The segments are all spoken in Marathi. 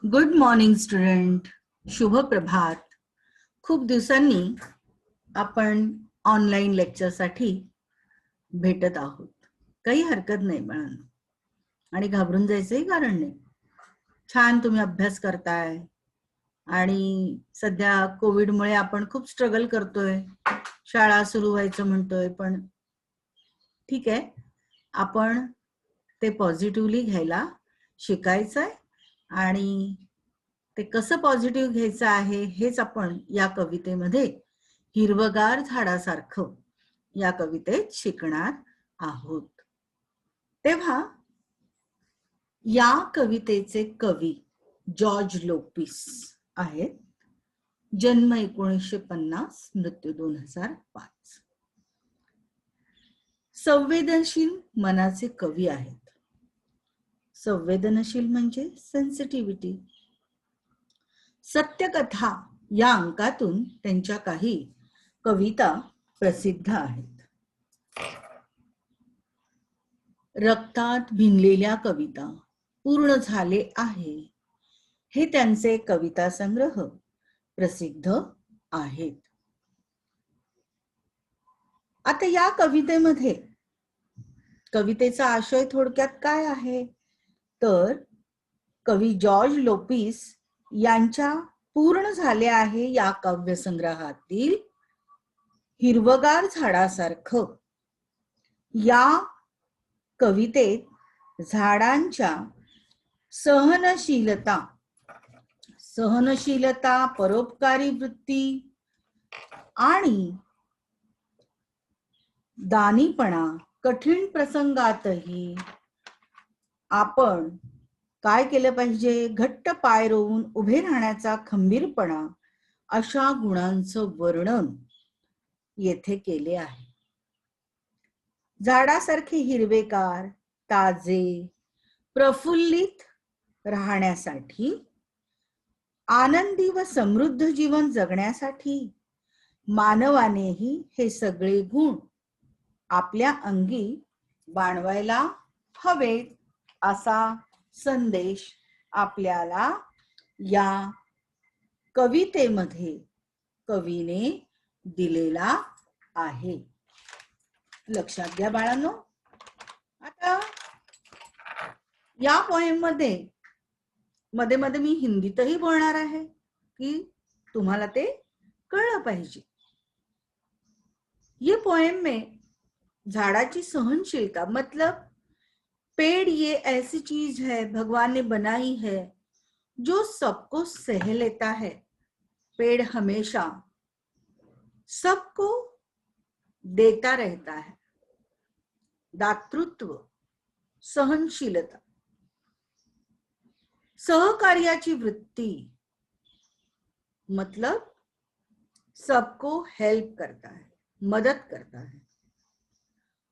Good morning student. शुभ प्रभात. खूप दिवसांनी आपण ऑनलाईन लेक्चरसाठी भेटत आहोत. काही हरकत नाही बाळांनो, आणि घाबरून जायचंही कारण नाही. छान तुम्ही अभ्यास करताय आणि सध्या कोविडमुळे आपण खूप स्ट्रगल करतोय. शाळा सुरू व्हायचं म्हणतोय, पण ठीक आहे, आपण ते पॉझिटिव्हली घ्यायला शिकायचंय आणि ते कसं पॉझिटिव्ह घ्यायचं आहे हेच आपण या कवितेमध्ये हिरवगार झाडासारखं या कवितेत शिकणार आहोत. तेव्हा या कवितेचे कवी जॉर्ज लोपिस आहेत. जन्म 1950, मृत्यू 2005. संवेदनशील मनाचे कवी आहेत. संवेदनशील म्हणजे सेन्सिटिव्हिटी. सत्यकथा या अंकातून त्यांच्या काही कविता प्रसिद्ध आहेत. रक्तात भिनलेल्या कविता, पूर्ण झाले आहे, हे त्यांचे कविता संग्रह प्रसिद्ध आहेत. आता या कवितेमध्ये कवितेचा आशय थोडक्यात काय आहे, तर कवी जॉर्ज लोपिस यांच्या पूर्ण झाले आहे या काव्यसंग्रहातील हिरवगार झाडासारखं या कवितेत झाडांच्या सहनशीलता, परोपकारी वृत्ती आणि दानीपणा, कठीण प्रसंगातही आपण काय केलं पाहिजे, घट्ट पाय रोवून उभे राहण्याचा खंबीरपणा, अशा गुणांचं वर्णन येथे केले आहे. झाडासारखे हिरवेगार, ताजे, प्रफुल्लित राहण्यासाठी, आनंदी व समृद्ध जीवन जगण्यासाठी मानवानेही हे सगळे गुण आपल्या अंगी बाणवायला हवेत, असा संदेश आपल्याला या कवितेमध्ये कवीने दिलेला आहे. लक्षात घ्या बाळांनो. आता या पोएम मध्ये मध्ये मध्ये मी हिंदीतही बोलणार आहे की तुम्हाला ते कळलं पाहिजे. ये पोएम में झाडाची सहनशीलता, मतलब पेड़ ये ऐसी चीज है भगवान ने बनाई है जो सबको सह लेता है. पेड़ हमेशा सबको देता रहता है. दातृत्व, सहनशीलता, सहकार्याची वृत्ती, मतलब सबको हेल्प करता है, मदद करता है.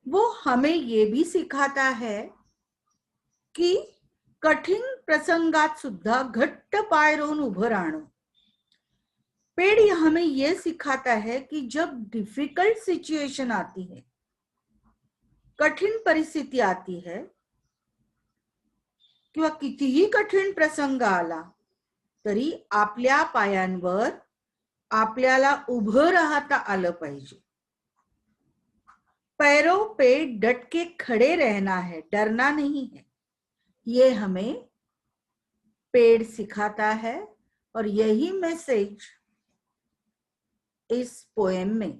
वो हमें ये भी सिखाता है की कठीण प्रसंगात सुद्धा घट्ट पाय रोवून उभं राहणं. पेड़ हमें ये सिखाता है कि जब डिफिकल्ट सिचुएशन आती है, कठीण परिस्थिती आती है, किंवा कितीही कठीण प्रसंग आला तरी आपल्या पायांवर आपल्याला उभं राहता आलं पाहिजे. पैरों पे डट के खड़े रहना है, डरना नहीं है. ये हमें पेड़ सिखाता है और यही मैसेज इस पोएम में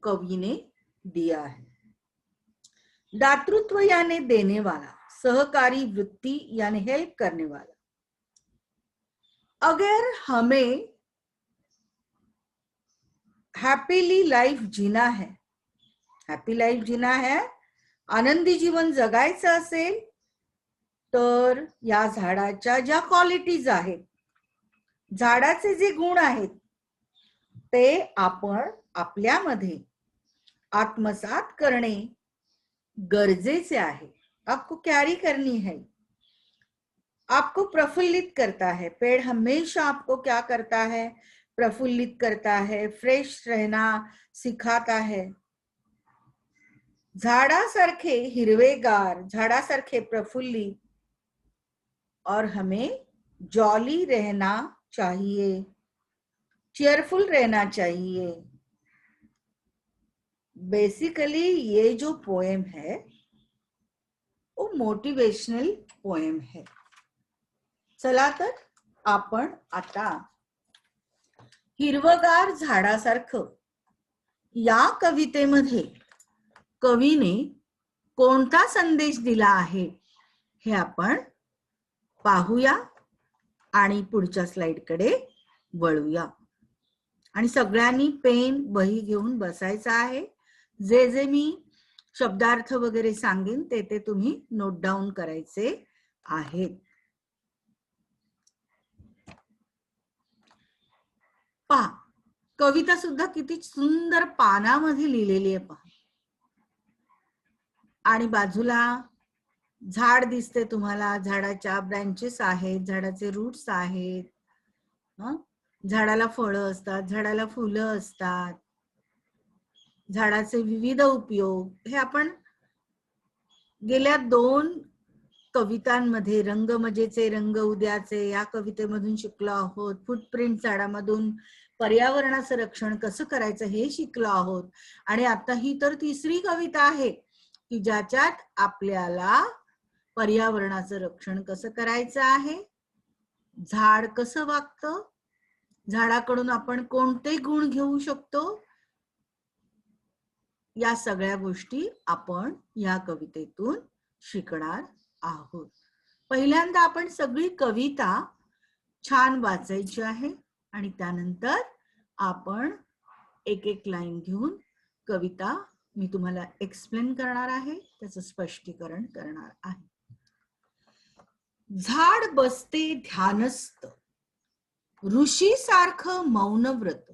कवि ने दिया है. दातृत्व यानी देने वाला, सहकारी वृत्ति यानी हेल्प करने वाला. अगर हमें हैप्पीली लाइफ जीना है, हॅपी लाईफ जीना है, आनंदी जीवन जगायचं असेल तर या झाडाच्या ज्या क्वालिटीज आहेत, झाडाचे जे गुण आहेत, ते आपण आपल्यामध्ये आत्मसात करणे गरजेचे आहे. आपको कैरी करनी है. आपको प्रफुल्लित करता है. पेड़ हमेशा आपको क्या करता है, प्रफुल्लित करता है, फ्रेश रहना सिखाता है. झाडासारखे हिरवेगार, झाडासारखे प्रफुल्लित और हमें जॉली रहना चाहिए, चेयरफुल रहना चाहिए। बेसिकली ये जो पोएम है वो मोटिवेशनल पोएम है। चला तर आपण आता हिरवगार झाडासारखं या कवितेमध्ये कवीने कोणता संदेश दिला आहे हे आपण पाहूया आणि पुढच्या स्लाइडकडे वळूया। आणि सगळ्यांनी पेन वही घेऊन बसायचं आहे। जे जे मी शब्दार्थ वगैरे सांगेन ते ते तुम्ही नोट डाऊन करायचे आहेत। पहा, कविता सुद्धा किती सुंदर पानामध्ये लिहिलेली आहे पहा। आणि बाजूला झाड दिसते तुम्हाला, झाडाच्या ब्रँचेस आहेत, झाडाचे रूट्स आहेत, झाडाला फळं असतात, झाडाला फुलं असतात, झाडाचे विविध उपयोग हे आपण गेल्या 2 कवितांमध्ये रंगमजेचे रंग उद्याचे या कवितेमधून शिकलो आहोत। फुटप्रिंट झाडामधून पर्यावरणाचं रक्षण कसं करायचं हे शिकलो आहोत। आणि आता ही तर तिसरी कविता आहे की ज्याच्यात आपल्याला पर्यावरणाचं रक्षण कसं करायचं आहे, झाड कसं वागतं, झाडाकडून आपण कोणते गुण घेऊ शकतो, या सगळ्या गोष्टी आपण या कवितेतून शिकणार आहोत। पहिल्यांदा आपण सगळी कविता छान वाचायची आहे आणि त्यानंतर आपण एक एक लाईन घेऊन कविता मी तुम्हाला एक्सप्लेन करणार आहे, त्याचं स्पष्टीकरण करणार आहे। झाड बसते ध्यानस्थ, ऋषी सारखं मौन व्रत।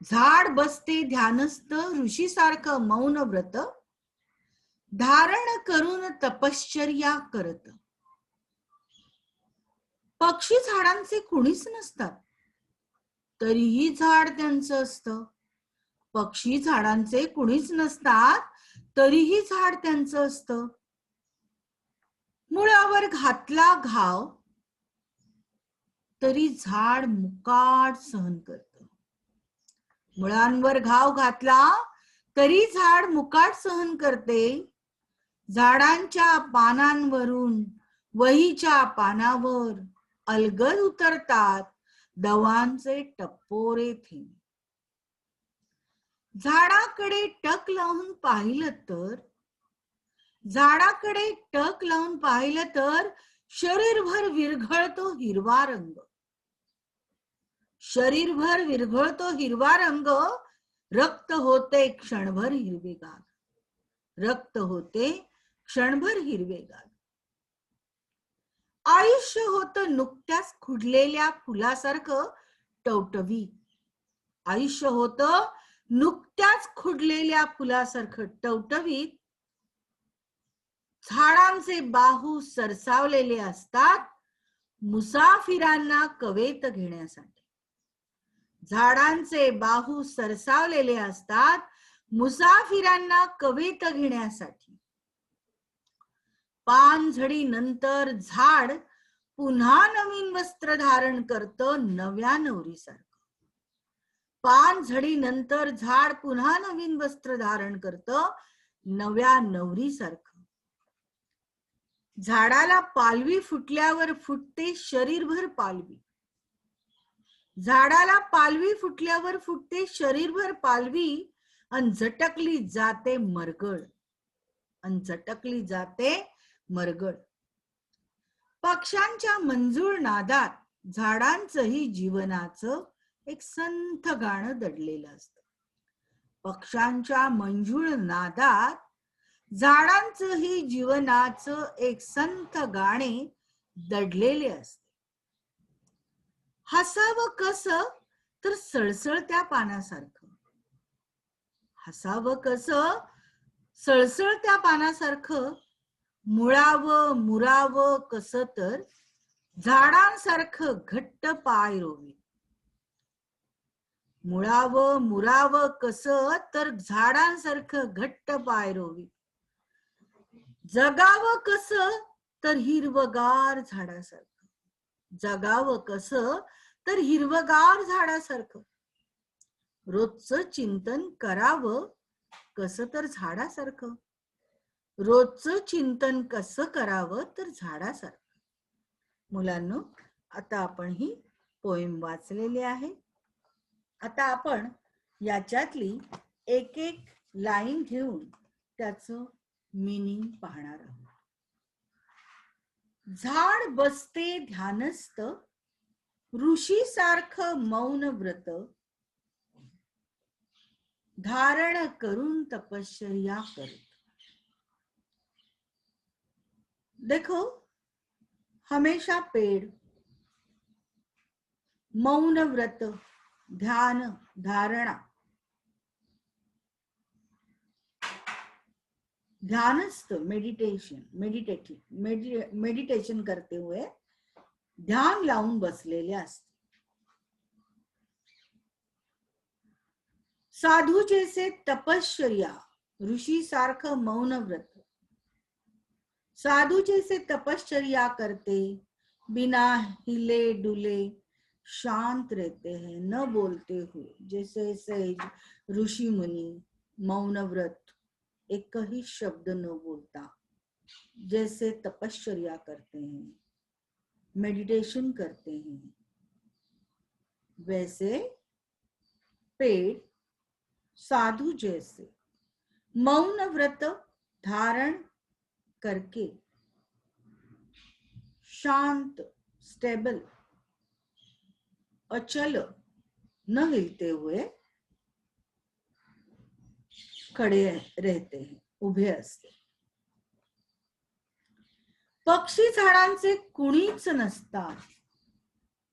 झाड बसते ध्यानस्थ, ऋषी सारखं मौन व्रत, धारण करून तपश्चर्या करत। पक्षी झाडांचे कुणीच नसतात, तरीही झाड त्यांचं असतं। पक्षी झाडांचे कुणीच नसतात, तरीही झाड त्यांचं असतं। मुळावर घातला घाव, तरी झाड मुकाट सहन करत। मुळांवर घाव घातला तरी झाड मुकाट सहन करते। झाडांच्या पानांवरून वहीच्या पानावर अलगद उतरतात दवांचे टपोरे थेंब। झाडाकडे टक लावून पाहिलं तर, झाडाकडे टक लावून पाहिलं तर शरीरभर विरघळतो हिरवा रंग। शरीरभर विरघळतो हिरवा रंग, रक्त होते क्षणभर हिरवेगार, रक्त होते क्षणभर हिरवेगार। आयुष्य होतं नुकत्याच खुडलेल्या फुलासारखं टवटवीत। आयुष्य होतं नुकत्याच खुडलेल्या फुलासारखं टवटवीत। झाडांचे बाहू सरसावलेले असतात मुसाफिरांना कवेत घेण्यासाठी। झाडांचे बाहू सरसावलेले असतात मुसाफिरांना कवेत घेण्यासाठी। पानझडी नंतर झाड पुन्हा नवीन वस्त्र धारण करतं नव्या नवरीसारखं। पानझडी नंतर झाड पुन्हा नवीन वस्त्र धारण करतं नव्या नवरीसारखं। झाडाला पालवी फुटल्यावर फुटते शरीरभर पालवी। झाडाला पालवी फुटल्यावर फुटते शरीरभर पालवी, अन झटकली जाते मरगळ, अन झटकली जाते मरगळ। पक्ष्यांच्या मंजूळ नादात झाडांचंही जीवनाचं एक संथ गाणं दडलेलं असतं। पक्ष्यांच्या मंजूळ नादात झाडांचंही जीवनाचं एक संथ गाणे दडलेले असते। हसावं कसं तर सळसळत्या पानासारखं। हसावं कसं सळसळत्या पानासारखं, मुळावं मुरावं कसं तर झाडांसारखं घट्ट पाय रोवी। मुळावं मुरावं कसं तर झाडांसारखं घट्ट पाय रोवी। जगावं कसं तर हिरवगार झाडासारखं. जगावं कसं तर हिरवगार झाडासारखं. रोजचं चिंतन करावं कसं तर झाडासारखं. रोजचं चिंतन कसं करावं तर झाडासारखं. मुलांनो, आता आपण ही पोएम वाचलेली आहे. आता आपण याच्यातली एक एक लाईन घेऊन त्याचं मीनिंग पाहणार आहोत. झाड बसते ध्यानस्थ, ऋषी सारखं मौन व्रत, धारण करून तपश्चर्या करत. देखो, हमेशा पेड़ मौन व्रत, ध्यान, धारणा, ध्यानस्थ, मेडिटेशन करते हुए ध्यान लावून बसलेले असते. साधू जैसे तपश्चर्या, ऋषी सारखं मौन व्रत. साधु जैसे तपश्चर्या करते, बिना हिले डुले शांत रहते हैं, न बोलते हुए. जैसे सहज ऋषि मुनि मौन व्रत, एक ही शब्द न बोलता, जैसे तपश्चर्या करते हैं, मेडिटेशन करते हैं, वैसे पेड़ साधु जैसे मौन व्रत धारण करके शांत, स्टेबल, अचल, न हिलते हुए खड़े रहते हैं, उभे असते. पक्षी झाडांचे कुणीच नसतात,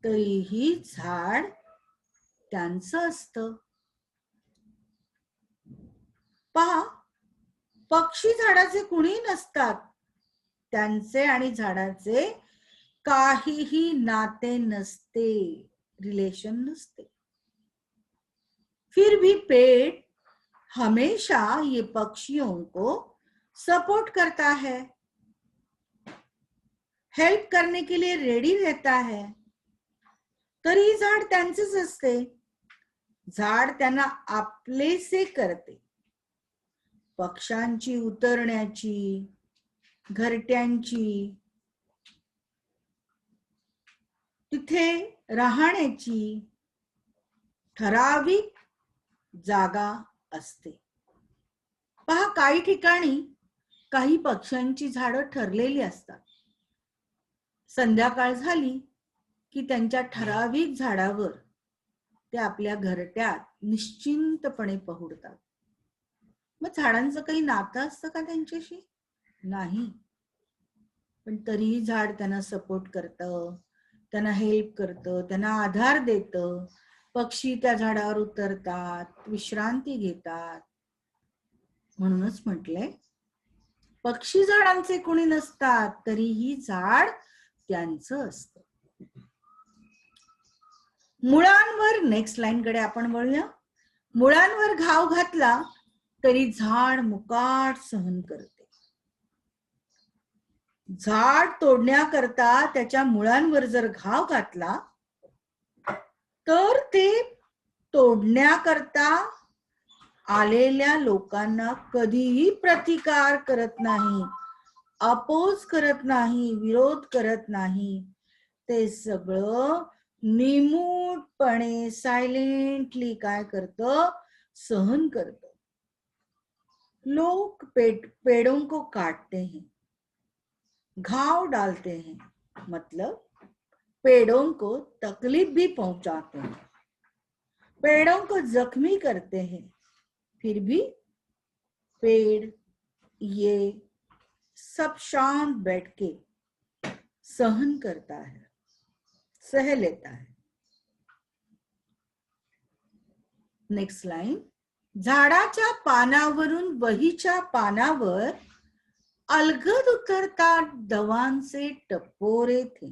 तरीही झाड त्यांचं असतं. पहा, पक्षी झाडाचे कुणी नसतात, त्यांचे आणि झाडाचे काहीही नाते नसते, रिलेशन नसते. फिर भी पेड़ हमेशा ये पक्षियों को सपोर्ट करता है, हेल्प करने के लिए रेडी रहता है. तरी झाड त्यांचेच असते. झाड त्यांना आपलेसे करते. पक्ष्यांची उतरण्याची, घरट्यांची, तिथे राहण्याची ठराविक जागा असते. पहा, काही ठिकाणी काही पक्ष्यांची झाडं ठरलेली असतात. संध्याकाळ झाली की त्यांच्या ठराविक झाडावर ते आपल्या घरट्यात निश्चिंतपणे पहुडतात. मग झाडांचं काही नातं असतं का त्यांच्याशी? नाही. पण तरीही झाड त्यांना सपोर्ट करतं, त्यांना हेल्प करतं, त्यांना आधार देतं. पक्षी त्या झाडावर उतरतात, विश्रांती घेतात. म्हणूनच म्हटलंय, पक्षी झाडांचे कोणी नसतात, तरीही झाड त्यांचं असतं. मुळांवर, नेक्स्ट लाईन कडे आपण वळूया. मुळांवर घाव घातला तरी झाड मुकाट सहन करते. झाड तोडण्याकरता त्याच्या मुळांवर जर घाव घातला तर ते तोडण्याकरता आलेल्या लोकांना कधीही प्रतिकार करत नाही, अपोज करत नाही, विरोध करत नाही. ते सगळं निमूटपणे सायलेंटली काय करतं, सहन करतं. लोग पेड़ों को काटते हैं, घाव डालते हैं, मतलब पेड़ों को तकलीफ भी पहुंचाते हैं, पेड़ों को जख्मी करते हैं. फिर भी पेड़ ये सब शांत बैठ के सहन करता है, सह लेता है. Next line. झाडाच्या पानावरून वहीच्या पानावर अलगद उतरतात दवांचे टपोरे थे.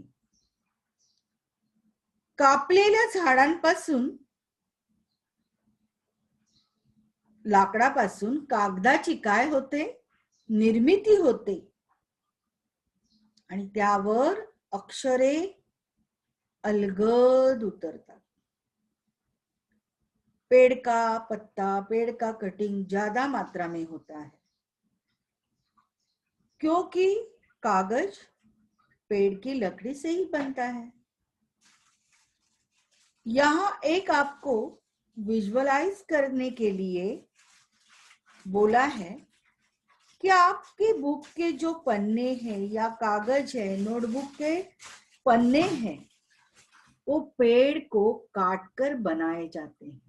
कापलेल्या झाडांपासून, लाकडापासून कागदाची काय होते, निर्मिती होते. आणि त्यावर अक्षरे अलगद उतरतात. पेड़ का पत्ता, पेड़ का कटिंग ज्यादा मात्रा में होता है, क्योंकि कागज पेड़ की लकड़ी से ही बनता है. यहाँ एक आपको विजुअलाइज करने के लिए बोला है कि आपके बुक के जो पन्ने हैं या कागज है, नोटबुक के पन्ने हैं, वो पेड़ को काटकर बनाए जाते हैं.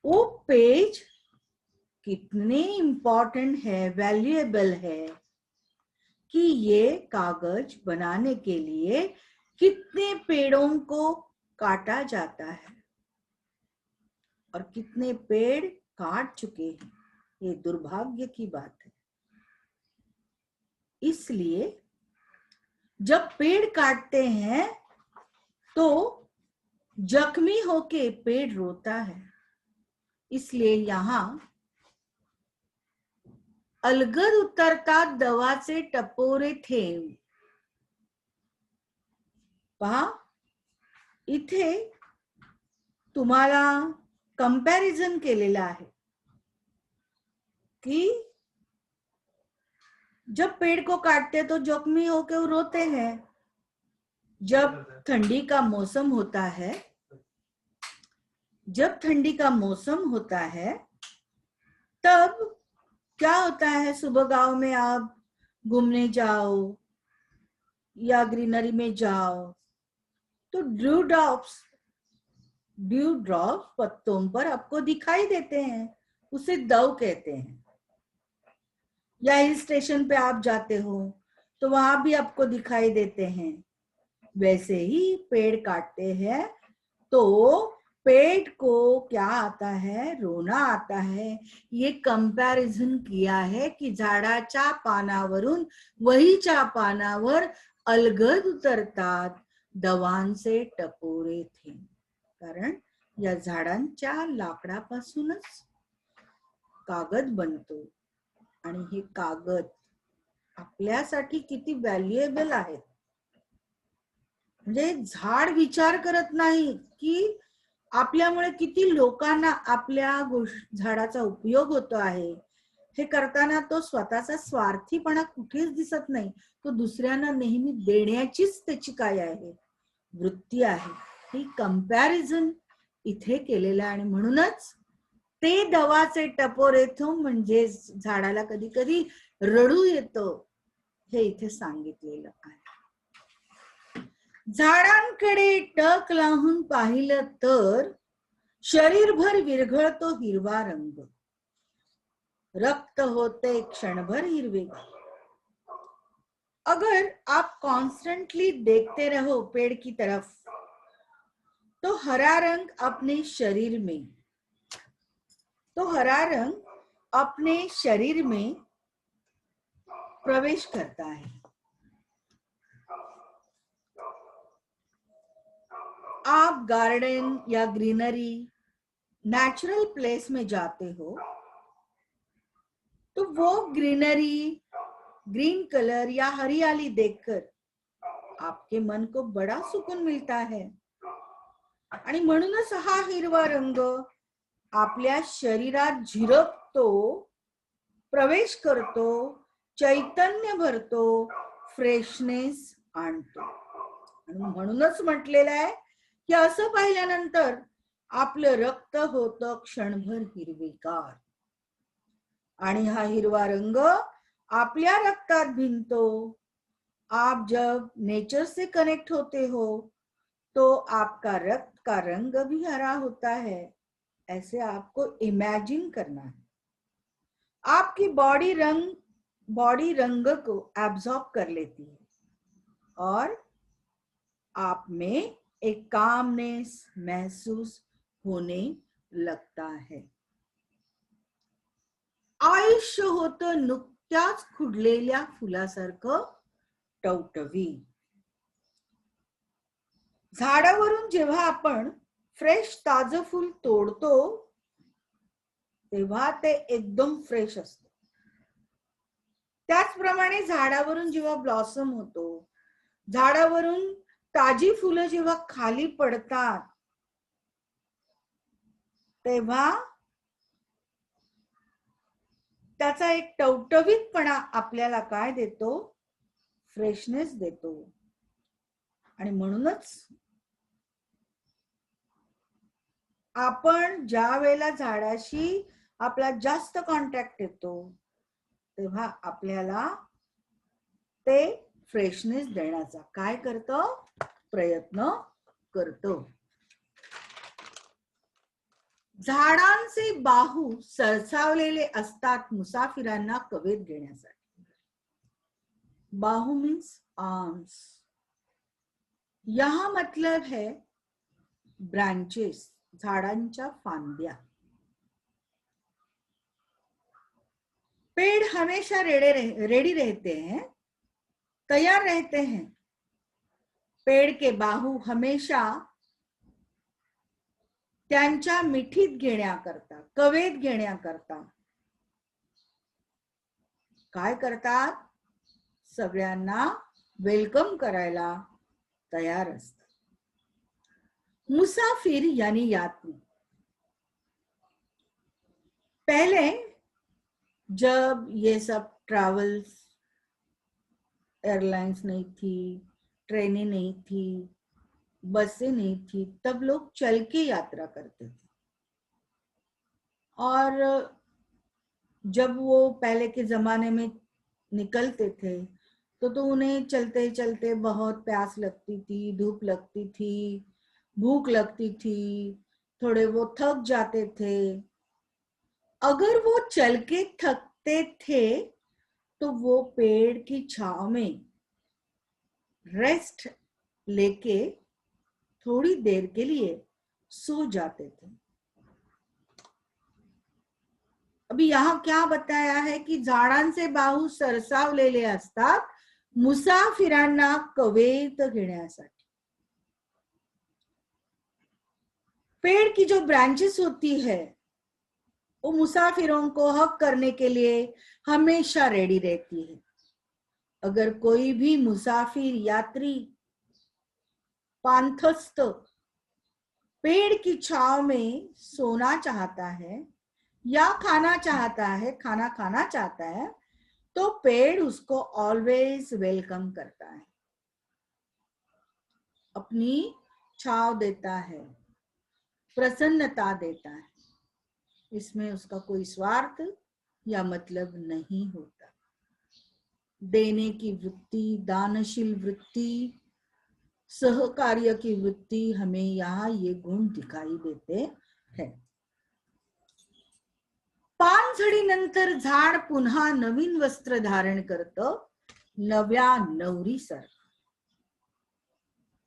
वो पेज कितने इंपॉर्टेंट है, वैल्यूएबल है कि ये कागज बनाने के लिए कितने पेड़ों को काटा जाता है और कितने पेड़ काट चुके हैं. ये दुर्भाग्य की बात है. इसलिए जब पेड़ काटते हैं तो जख्मी होके पेड़ रोता है. इसलिए यहाँ अलगद उतरतात दवाचे टपोरे थेंब. पहा, इथे तुम्हाला कंपॅरिझन केलेलं आहे कि जब पेड़ को काटते तो जख्मी होके वो रोते हैं. जब ठंडी का मौसम होता है, जब ठंडी का मौसम होता है तब क्या होता है, सुबह गांव में आप घूमने जाओ या ग्रीनरी में जाओ तो ड्यू ड्रॉप्स पत्तों पर आपको दिखाई देते हैं. उसे दव कहते हैं. या हिल स्टेशन पे आप जाते हो तो वहां भी आपको दिखाई देते हैं. वैसे ही पेड़ काटते हैं तो पेड़ को क्या आता है, रोना आता है. ये कंपॅरिझन किया है कि झाडाच्या पानावरून वहीच्या पानावर अलगद उतरतात दवांचे टपोरे थे. कारण या झाडांच्या लाकडापासूनच कागद बनतो आणि हे कागद आपल्यासाठी किती व्हॅल्युएबल आहेत. म्हणजे झाड विचार करत नाही की आपल्यामुळे किती लोकांना आपल्या झाडाचा उपयोग होतो आहे. हे करताना तो स्वतःचा स्वार्थीपणा कुठेच दिसत नाही. तो दुसऱ्यांना नेहमी देण्याचीच त्याची काय आहे, वृत्ती आहे. ही कंपॅरिझन इथे केलेलं आहे आणि म्हणूनच ते दवाचे टपोरे थेंब म्हणजे झाडाला कधी कधी रडू येतं हे इथे सांगितलेलं आहे. झाडांकडे टक लावून पाहिलं तर शरीरभर विरघळतो हिरवा रंग. रक्त होते क्षणभर हिरवेगार. अगर आप कॉन्स्टेंटली देखते रहो पेड़ की तरफ तो हरा रंग अपने शरीर में प्रवेश करता है. आप गार्डन या ग्रीनरी, नेचुरल प्लेस में जाते हो तो वो ग्रीनरी, ग्रीन कलर या हरियाली देखकर आपके मन को बड़ा सुकून मिलता है. आणि म्हणूनच हा हिरवा रंग आपल्या शरीरात झिरपतो, प्रवेश करतो, चैतन्य भरतो, फ्रेशनेस आणतो. आणि म्हणूनच म्हटलेलं आहे की असं पाहिल्यानंतर आपलं रक्त होतं क्षणभर हिरवेगार. आणि हा हिरवा रंग आपल्या रक्तात भिनतो. आप जब नेचर से कनेक्ट होते हो तो आपका रक्त का रंग भी हरा होता है. ऐसे आपको इमेजिन करना है. आपकी बॉडी रंग को एब्जॉर्ब कर लेती है और आप में एक कामनेस महसूस होने लगता है. आयुष्य होतं नुकत्याच खुडलेल्या फुलासारखं टवटवी. झाडावरून जेव्हा आपण फ्रेश ताजं फूल तोडतो तेव्हा ते एकदम फ्रेश असतं. त्याच त्याचप्रमाणे झाडावरून जेव्हा ब्लॉसम होतो, झाडावरून ताजी फुलं जेव्हा खाली पडतात, तेव्हा त्याचा एक टवटवीतपणा आपल्याला काय देतो? फ्रेशनेस देतो. आणि म्हणूनच आपण ज्या वेळेला झाडाशी आपला जास्त कॉन्टॅक्ट येतो, तेव्हा आपल्याला ते फ्रेशनेस देण्याचा काय करतं? प्रयत्न करतो. झाडांचे बाहू सरसावलेले असतात मुसाफिरांना कवेत घेण्यासाठी. बाहू मीन्स आर्म्स. यहां मतलब है ब्रांचेस, झाडांच्या फांद्या. पेड़ हमेशा रेडी रहते हैं, तैयार रहते हैं. पेड़ के बाहू हमेशा त्यांच्या मिठीत घेण्याकरता, कवेत घेण्याकरता काय करतात? सगळ्यांना वेलकम करायला तैयार असतात. मुसाफिर यानी यात्री. पहले जब ये सब ट्रैवल्स, एयरलाइंस नहीं थी, ट्रेनें नहीं थी, बसें नहीं थी, तब लोग चल के यात्रा करते थे. और जब वो पहले के जमाने में निकलते थे तो उन्हें चलते चलते बहुत प्यास लगती थी, धूप लगती थी, भूख लगती थी, थोड़े वो थक जाते थे. अगर वो चल के थकते थे तो वो पेड़ की छांव में रेस्ट लेके थोड़ी देर के लिए सो जाते थे. अभी यहाँ क्या बताया है कि झाडांचे बाहू सरसावलेले असतात मुसाफिरांना कवेत घेण्यासाठी. पेड़ की जो ब्रांचेस होती है वो मुसाफिरों को हक करने के लिए हमेशा रेडी रहती है. अगर कोई भी मुसाफिर, यात्री, पांथस्थ पेड़ की छांव में सोना चाहता है या खाना खाना चाहता है तो पेड़ उसको ऑलवेज वेलकम करता है, अपनी छांव देता है, प्रसन्नता देता है. इसमें उसका कोई स्वार्थ या मतलब नहीं होता. देने की वृत्ति, दानशील वृत्ति, सहकार्य की वृत्ति, हमें यहाँ ये गुण दिखाई देते हैं. पानझडीनंतर झाड पुन्हा नवीन वस्त्र धारण करतं, नव्या नवरीसारखं.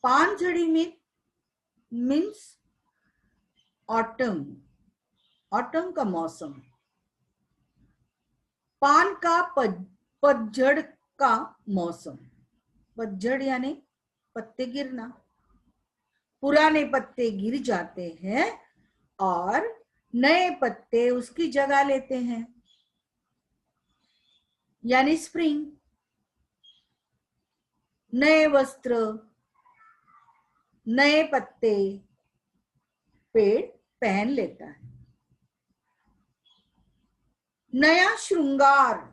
पानझडी मीन्स ऑटम, ऑटम का मौसम. पान का पतझड़ का मौसम. पतझड़ यानी पत्ते गिरना. पुराने पत्ते गिर जाते हैं और नए पत्ते उसकी जगह लेते हैं, यानी स्प्रिंग. नए वस्त्र, नए पत्ते पेड़ पहन लेता है. नया श्रृंगार.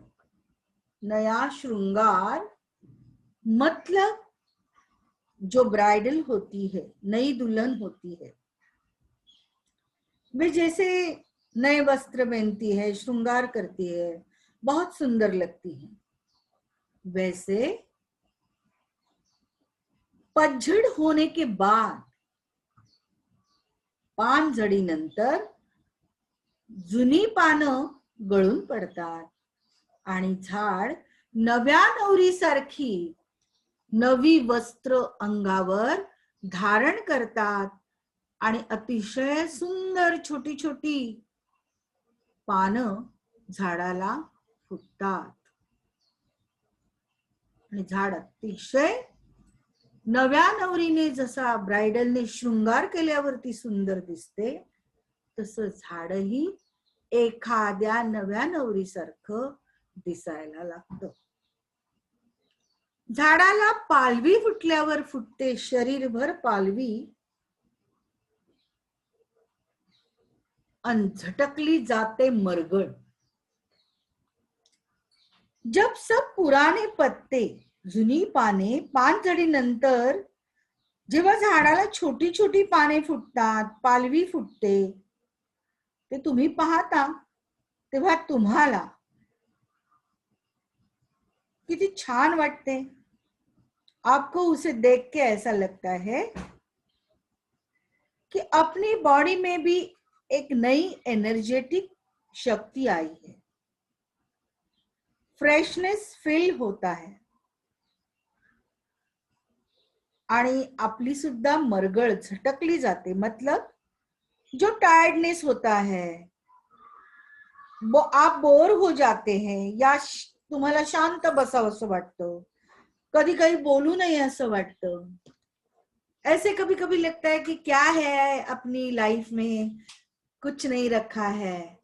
नया श्रृंगार मतलब जो ब्राइडल होती है, नई दुल्हन होती है, वे जैसे नए वस्त्र पहनती है, श्रृंगार करती है, बहुत सुंदर लगती है, वैसे पतझड होने के बाद पानझडीनंतर जुनी पानं गळून पडतात आणि झाड नव्या नवरीसारखी नवी वस्त्र अंगावर धारण करतात आणि अतिशय सुंदर छोटी छोटी पानं झाडाला फुटतात आणि झाड अतिशय नव्या नवरीने जसा ब्राइडलने श्रृंगार केल्यावरती सुंदर दिसते, तसं झाडही एखाद्या नव्या नवरीसारखं दिसायला लागतं. झाडाला पालवी फुटल्यावर फुटते शरीरभर पालवी, अन झटकली जाते मरगळ. जब सब पुराने पत्ते, जुनी पाने, पानझडीनंतर जेव्हा झाडाला छोटी छोटी पाने फुटतात, पालवी फुटते, ते तुम्ही पाहता तेव्हा तुम्हाला किती छान वाटते. आपको उसे देख के ऐसा लगता है कि अपनी बॉडी में भी एक नई एनर्जेटिक शक्ति आई है, फ्रेशनेस फील होता है आणि आपली सुद्धा मरगळ झटकली जाते. मतलब जो टायर्डनेस होता है, आप बोर हो जाते हैं या तुम्हाला शांत बसावंसं वाटतं, कधी काही बोलू नये असं वाटतं, ऐसे कभी कभी लगता है कि क्या है अपनी लाइफ में, कुछ नहीं रखा है,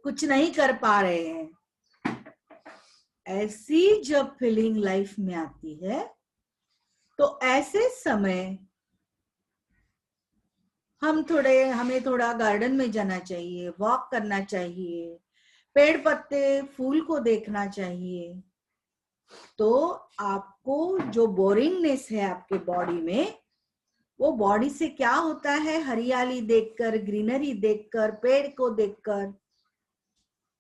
कुछ नहीं कर पा रहे हैं. ऐसी जब फीलिंग लाइफ में आती है तो ऐसे समय हमें थोड़ा गार्डन में जाना चाहिए, वॉक करना चाहिए, पेड़ पत्ते फूल को देखना चाहिए. तो आपको जो बोरिंगनेस है आपके बॉडी में, वो बॉडी से क्या होता है, हरियाली देखकर, ग्रीनरी देखकर, पेड़ को देखकर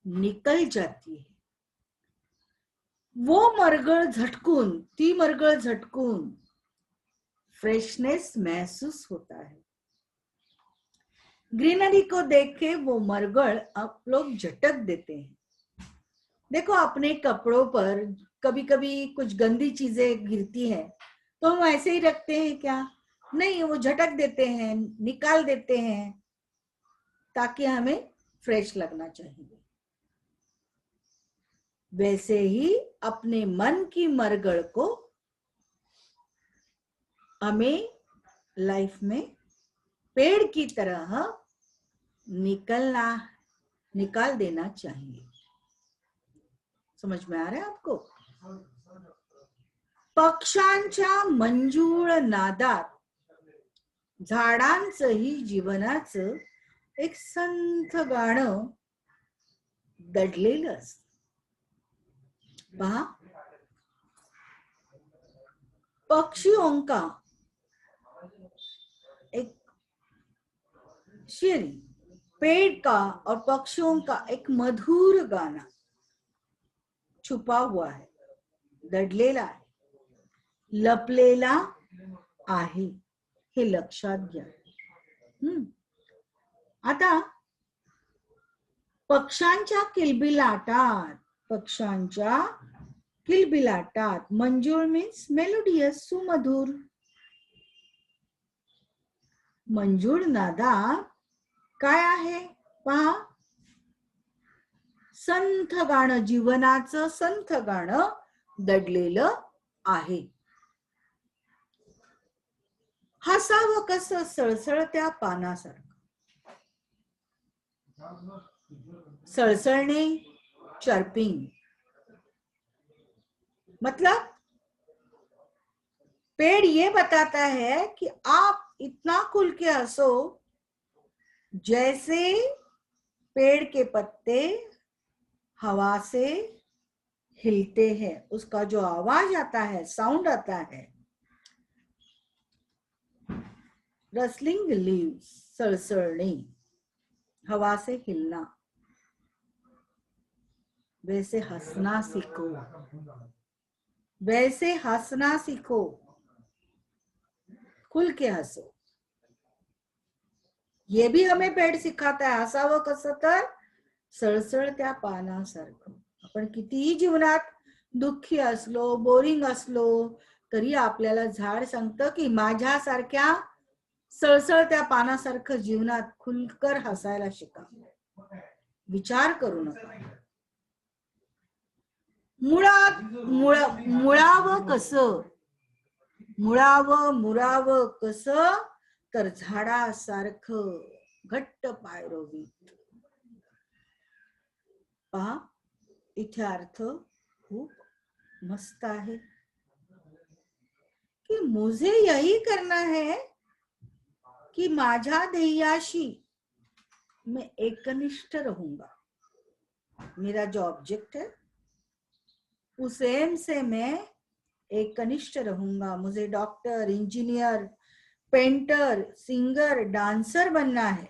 निकल जाती है. वो मरगळ झटकून, ती मरगळ झटकून फ्रेशनेस महसूस होता है. ग्रीनरी को देख के वो मरगळ आप लोग झटक देते हैं. देखो अपने कपड़ों पर कभी कभी कुछ गंदी चीजें गिरती है तो हम ऐसे ही रखते हैं क्या? नहीं, वो झटक देते हैं, निकाल देते हैं ताकि हमें फ्रेश लगना चाहिए. वैसे ही अपने मन की मरगळ को हमें लाइफ में पेड़ की तरह निकाल देना चाहिए. समझ में आ रहा है आपको? पक्ष्यांच्या मंजूळ नादात झाडांचंही जीवनाचं एक संथ गाणं दडलेलं असतं. पहा, पक्षियों का एक शेरी, पेड़ का और पक्षियों का एक मधुर गाना छुपा हुआ है, दडलेला आहे, लपलेला आहे, हे लक्षात घ्या. आता पक्ष्यांच्या किलबिलाटात मंजूळ मीन्स मेलोडियस, सुमधुर. मंजूळ नादात काय आहे पहा, संथ गाणं, जीवनाचं संथ गाणं दडलेलं आहे. हसावं कसं सळसळत्या पानासारखं. सळसळणे, चर्पिंग, मतलब पेड़ ये बताता है कि आप इतना खुल के हंसो जैसे पेड़ के पत्ते हवा से हिलते हैं. उसका जो आवाज आता है, साउंड आता है, रसलिंग लीव्स, सड़सड़ने, हवा से हिलना. वैसे हंसना सीखो, वैसे हंसना सीखो, खुल के हंसो. ये भी हमें पेड़ सिखाता है. हसावं कसं तर सळसळत्या पानासारखं. आपण कितीही जीवनात दुःखी असलो, बोरिंग असलो तरी आपल्याला झाड सांगतं की माझ्यासारख्या सळसळत्या पानासारखं जीवनात खुलकर हसायला शिका, विचार करू नका. मुळावं कसं, मुरावं कसं तर झाडासारखं घट्ट पाय रोवीत. पहा, इथे अर्थ खूप मस्त आहे कि मुझे यही करना है कि माझ्या ध्येयाशी मैं एकनिष्ठ रहूंगा. मेरा जो ऑब्जेक्ट है उस एम से मैं एकनिष्ठ रहूंगा. मुझे doctor, engineer, painter, singer, dancer बनना है.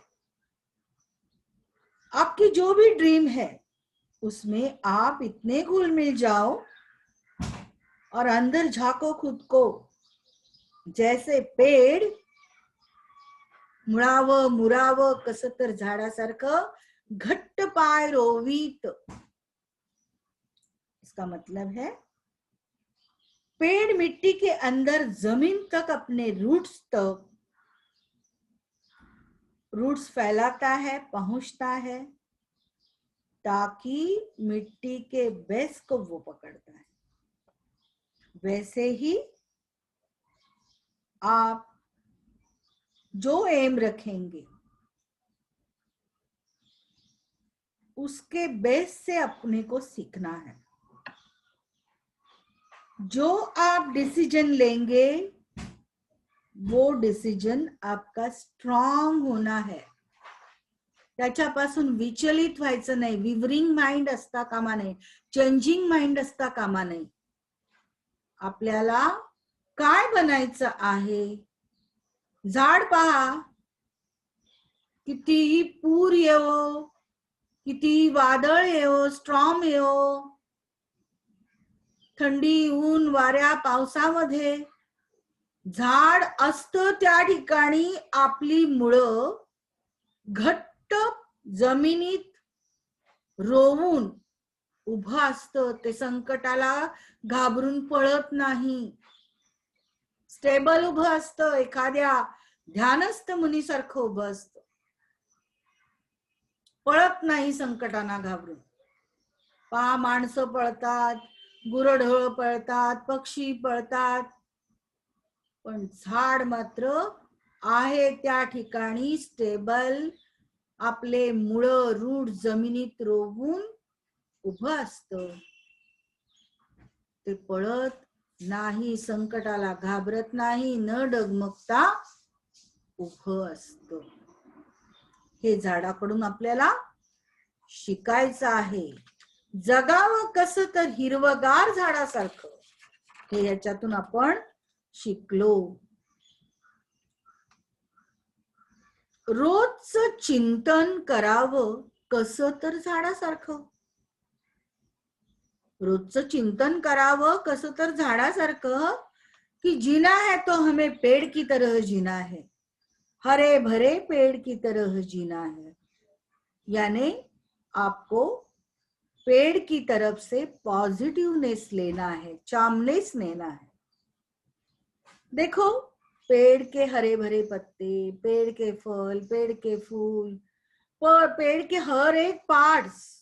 आपकी जो भी ड्रीम है उसमें आप इतने घुल मिल जाओ और अंदर झाको खुद को. जैसे पेड़ मुळावं मुरावं कसं तर झाडासारखं घट्ट पाय रोवीत. इसका मतलब है पेड़ मिट्टी के अंदर जमीन तक अपने रूट्स फैलाता है, पहुंचता है, ताकि मिट्टी के बेस को वो पकड़ता है. वैसे ही आप जो एम रखेंगे उसके बेस से अपने को सीखना है. जो आप डिसीजन लेंगे वो डिसीजन आपका स्ट्रॉंग होना है. त्याच्यापासून विचलित व्हायचं नाही. विवरिंग माइंड असता कामा नये, चेंजिंग माइंड असता कामा नये. आपल्याला काय बनायचं आहे. झाड पहा, कितीही पूर येवो, कितीही वादळ येवो, स्ट्रॉम येवो, थंडी, ऊन, वाऱ्या, पावसामध्ये झाड असतं त्या ठिकाणी आपली मुळं घट्ट जमिनीत रोवून उभं असतं. ते संकटाला घाबरून पळत नाही. स्टेबल उभं असतं. एखाद्या ध्यानस्थ मुनीसारखं उभं असतं. पळत नाही संकटांना घाबरून. पहा, माणसं पळतात, गुरढोळ पळतात, पक्षी पळतात, पण झाड मात्र आहे त्या ठिकाणी स्टेबल, आपले मुळ रूट जमिनीत रोवून उभं असतं. ते पळत नाही, संकटाला घाबरत नाही, न डगमगता उभं असतं. हे झाडाकडून आपल्याला शिकायचं आहे. जगावं कसं तर हिरवगार झाडासारखं, हे याच्यातून आपण शिकलो. रोजचं चिंतन करावं कसं तर झाडासारखं. रोजचं चिंतन करावं कसं तर झाडासारखं कि जीना है तो हमें पेड़ की तरह जीना है, हरे भरे पेड़ की तरह जीना है. यानी आपको पेड़ की तरफ से पॉजिटिवनेस लेना है, चार्मनेस लेना है. देखो, पेड़ के हरे भरे पत्ते, पेड़ के फल, पेड़ के फूल, पेड़ के हर एक पार्ट्स